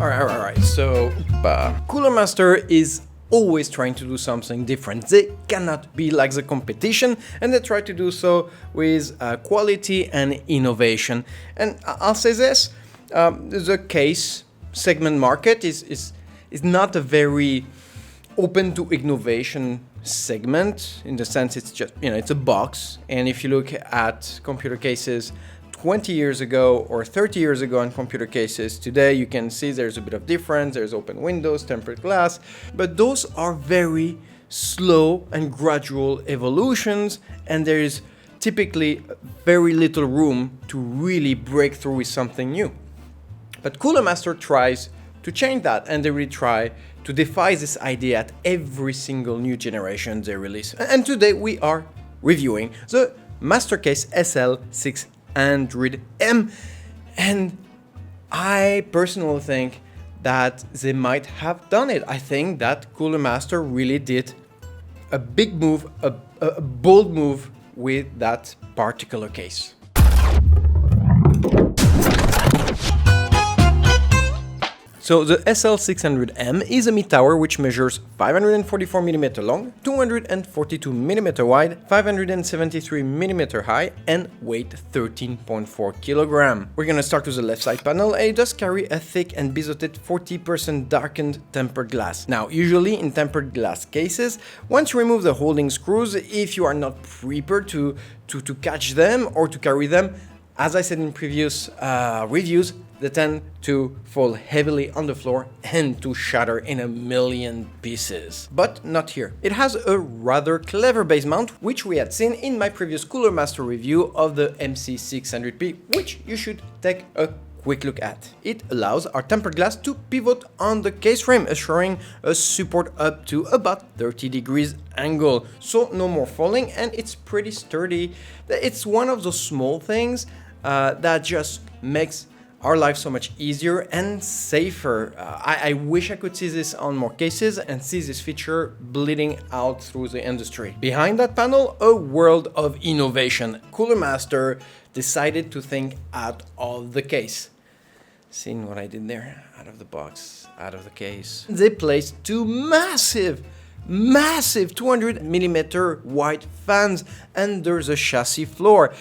Alright. So, CoolerMaster is always trying to do something different. They cannot be like the competition, and they try to do so with quality and innovation. And I'll say this, the case segment market is not a very open to innovation segment, in the sense it's just, it's a box. And if you look at computer cases 20 years ago or 30 years ago and computer cases today, you can see there's a bit of difference. There's open windows, tempered glass, but those are very slow and gradual evolutions, and there is typically very little room to really break through with something new. But CoolerMaster tries to change that, and they really try to defy this idea at every single new generation they release. And today we are reviewing the MasterCase SL600M, and I personally think that they might have done it. I think that CoolerMaster really did a big move, a bold move with that particular case. So the SL600M is a mid-tower which measures 544mm long, 242mm wide, 573mm high, and weight 13.4 kg. We're gonna start with the left side panel, and it does carry a thick and biseauted 40% darkened tempered glass. Now, usually in tempered glass cases, once you remove the holding screws, if you are not prepared to catch them or to carry them, as I said in previous reviews, they tend to fall heavily on the floor and to shatter in a million pieces. But not here. It has a rather clever base mount, which we had seen in my previous CoolerMaster review of the MC600P, which you should take a quick look at. It allows our tempered glass to pivot on the case frame, assuring a support up to about 30 degrees angle, so no more falling, and it's pretty sturdy. It's one of those small things that just makes our life so much easier and safer. I wish I could see this on more cases and see this feature bleeding out through the industry. Behind that panel, a world of innovation. CoolerMaster decided to think out of the case. Seen what I did there? Out of the box, out of the case. They placed two massive 200mm wide fans under the chassis floor.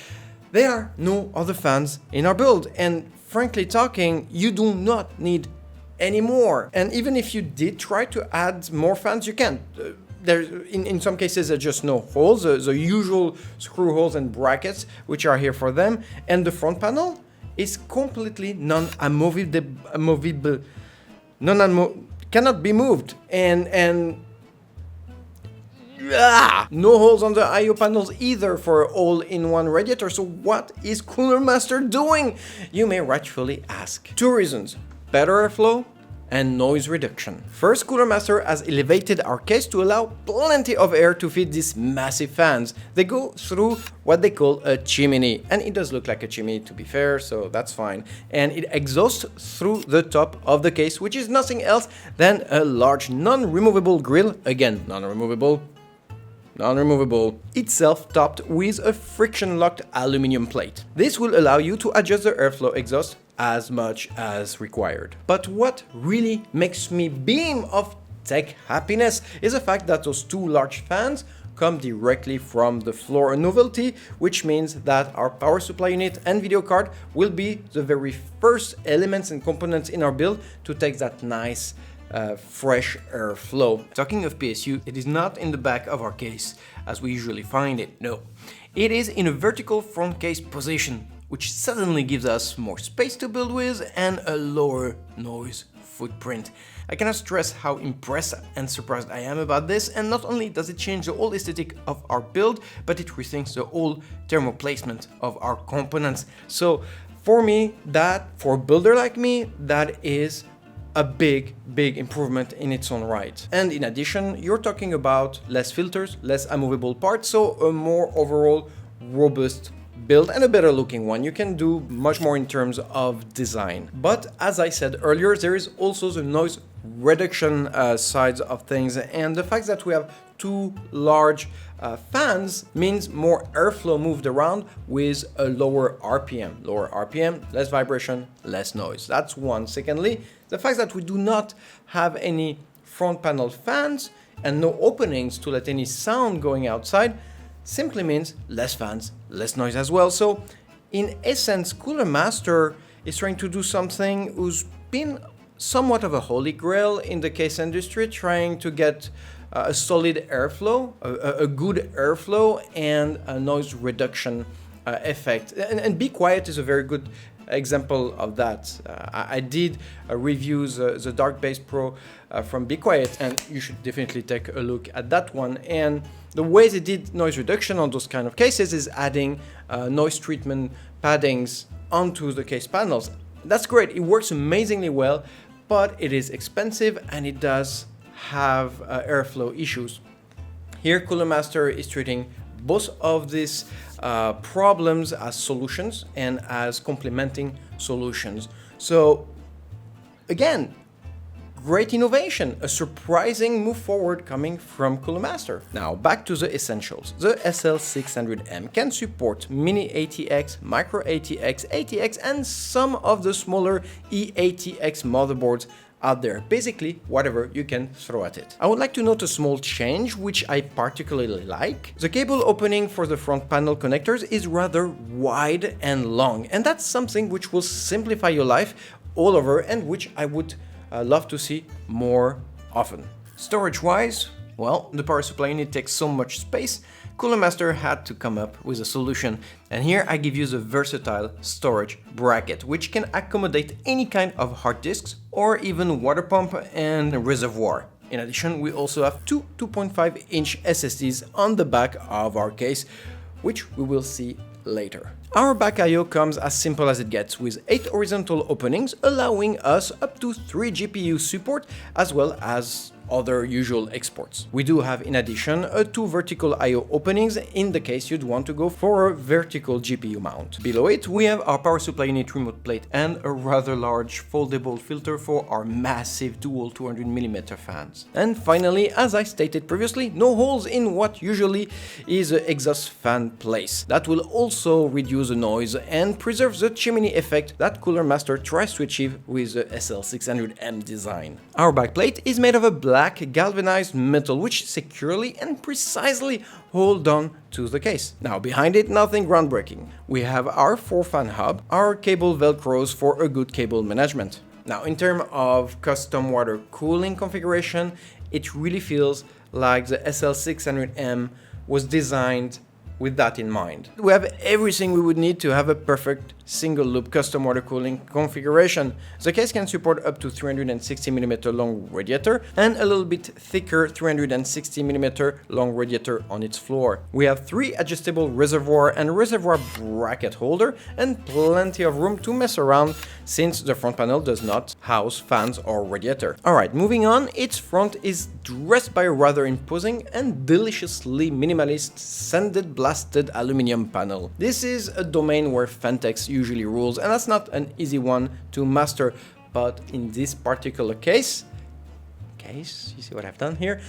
There are no other fans in our build, and frankly talking, you do not need any more. And even if you did try to add more fans, you can't. In some cases, there are just no holes, the usual screw holes and brackets, which are here for them. And the front panel is completely cannot be moved. And no holes on the I/O panels either for all-in-one radiator. So what is CoolerMaster doing? You may rightfully ask. Two reasons: better airflow and noise reduction. First, CoolerMaster has elevated our case to allow plenty of air to feed these massive fans. They go through what they call a chimney, and it does look like a chimney, to be fair, so that's fine. And it exhausts through the top of the case, which is nothing else than a large non-removable grill, again, non-removable, itself topped with a friction-locked aluminum plate. This will allow you to adjust the airflow exhaust as much as required. But what really makes me beam of tech happiness is the fact that those two large fans come directly from the floor, a novelty, which means that our power supply unit and video card will be the very first elements and components in our build to take that nice fresh airflow. Talking of PSU, it is not in the back of our case as we usually find it, no. It is in a vertical front case position, which suddenly gives us more space to build with and a lower noise footprint. I cannot stress how impressed and surprised I am about this, and not only does it change the whole aesthetic of our build, but it rethinks the whole thermal placement of our components. So for me, for a builder like me, that is a big improvement in its own right. And in addition, you're talking about less filters, less unmovable parts, so a more overall robust build and a better looking one. You can do much more in terms of design. But as I said earlier, there is also the noise reduction sides of things, and the fact that we have two large fans means more airflow moved around with a lower RPM. Lower RPM, less vibration, less noise. That's one. Secondly, the fact that we do not have any front panel fans and no openings to let any sound going outside simply means less fans, less noise as well. So in essence, CoolerMaster is trying to do something who's been somewhat of a holy grail in the case industry, trying to get a solid airflow, a good airflow, and a noise reduction effect. And Be Quiet is a very good example of that. I did review the Dark Bass Pro from Be Quiet, and you should definitely take a look at that one. And the way they did noise reduction on those kind of cases is adding noise treatment paddings onto the case panels. That's great. It works amazingly well, but it is expensive and it does have airflow issues. Here, CoolerMaster is treating both of these problems as solutions and as complementing solutions. So again, great innovation, a surprising move forward coming from CoolerMaster. Now back to the essentials. The SL600M can support mini ATX, micro ATX, ATX, and some of the smaller E-ATX motherboards out there. Basically, whatever you can throw at it. I would like to note a small change, which I particularly like. The cable opening for the front panel connectors is rather wide and long, and that's something which will simplify your life all over and which I would love to see more often. Storage-wise, well, the power supply unit takes so much space, CoolerMaster had to come up with a solution. And here I give you the versatile storage bracket, which can accommodate any kind of hard disks or even water pump and reservoir. In addition, we also have two 2.5-inch SSDs on the back of our case, which we will see later. Our back I/O comes as simple as it gets, with 8 horizontal openings allowing us up to 3 GPU support as well as other usual exports. We do have in addition 2 vertical I/O openings in the case you'd want to go for a vertical GPU mount. Below it we have our power supply unit remote plate and a rather large foldable filter for our massive dual 200mm fans. And finally, as I stated previously, no holes in what usually is an exhaust fan place. That will also reduce the noise and preserve the chimney effect that CoolerMaster tries to achieve with the SL600M design. Our backplate is made of a black galvanized metal which securely and precisely hold on to the case. Now behind it, nothing groundbreaking. We have our 4-fan hub, our cable velcros for a good cable management. Now in terms of custom water cooling configuration, it really feels like the SL600M was designed with that in mind. We have everything we would need to have a perfect single loop custom water cooling configuration. The case can support up to 360mm long radiator and a little bit thicker 360mm long radiator on its floor. We have 3 adjustable reservoir and reservoir bracket holder and plenty of room to mess around since the front panel does not house fans or radiator. Alright, moving on, its front is dressed by a rather imposing and deliciously minimalist sanded blasted aluminum panel. This is a domain where Fantex usually rules, and that's not an easy one to master, but in this particular case, you see what I've done here,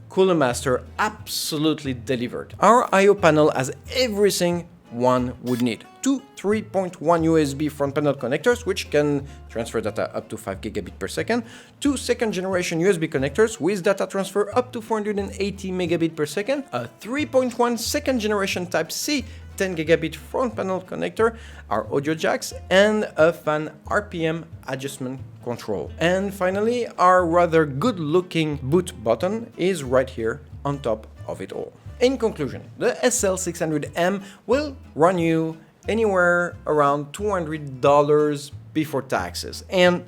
CoolerMaster absolutely delivered. Our I/O panel has everything one would need. 2 3.1 USB front panel connectors which can transfer data up to 5 gigabit per second, 2 second generation USB connectors with data transfer up to 480 megabit per second, a 3.1 second generation Type-C 10 gigabit front panel connector, our audio jacks, and a fan RPM adjustment control. And finally, our rather good looking boot button is right here on top of it all. In conclusion, the SL600M will run you anywhere around $200 before taxes. And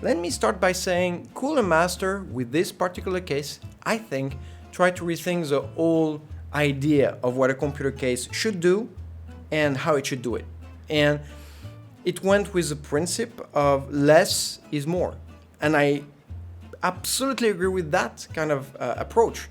let me start by saying CoolerMaster, with this particular case, I think, tried to rethink the whole idea of what a computer case should do and how it should do it. And it went with the principle of less is more. And I absolutely agree with that kind of approach.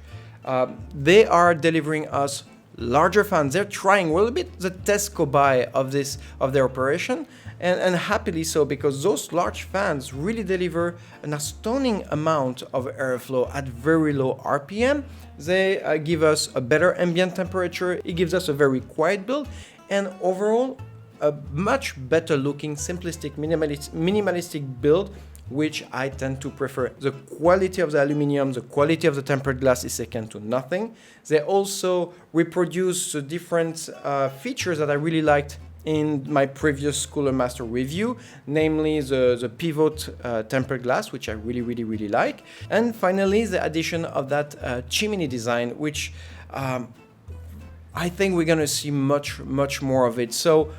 They are delivering us larger fans. They're trying a little bit the test cobaye of their operation, and happily so, because those large fans really deliver an astounding amount of airflow at very low RPM. They give us a better ambient temperature, it gives us a very quiet build, and overall a much better looking, simplistic, minimalistic build, which I tend to prefer. The quality of the aluminum, the quality of the tempered glass is second to nothing. They also reproduce the different features that I really liked in my previous CoolerMaster review, namely the pivot tempered glass, which I really like. And finally, the addition of that chimney design, which I think we're gonna see much more of it. So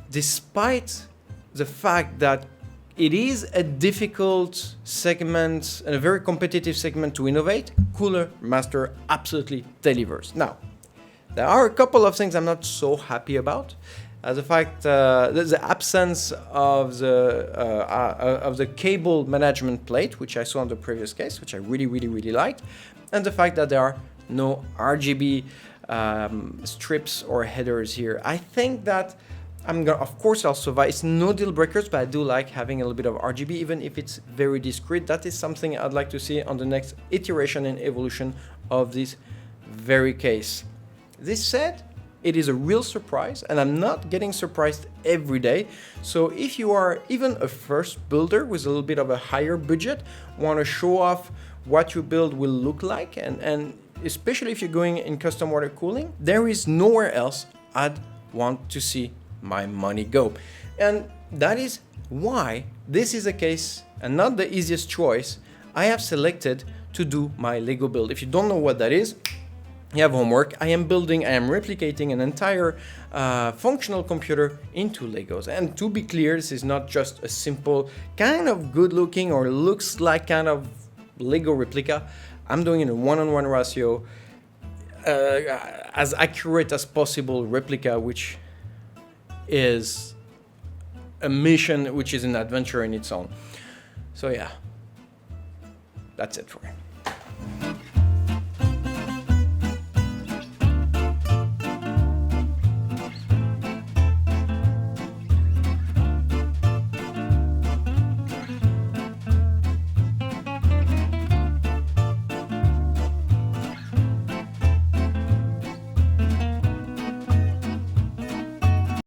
despite the fact that it is a difficult segment and a very competitive segment to innovate, CoolerMaster absolutely delivers. Now, there are a couple of things I'm not so happy about. The fact the absence of the cable management plate, which I saw on the previous case, which I really liked, and the fact that there are no RGB strips or headers here. I think that of course I'll survive. It's no deal breakers, but I do like having a little bit of RGB, even if it's very discreet. That is something I'd like to see on the next iteration and evolution of this very case. This said, it is a real surprise, and I'm not getting surprised every day. So if you are even a first builder with a little bit of a higher budget, want to show off what your build will look like, and especially if you're going in custom water cooling, there is nowhere else I'd want to see my money go. And that is why this is a case and not the easiest choice I have selected to do my Lego build. If you don't know what that is, you have homework. I am replicating an entire functional computer into Legos. And to be clear, this is not just a simple kind of good looking or looks like kind of Lego replica. I'm doing it in a 1:1 ratio, as accurate as possible replica, which is a mission, which is an adventure in its own. So yeah, that's it for me.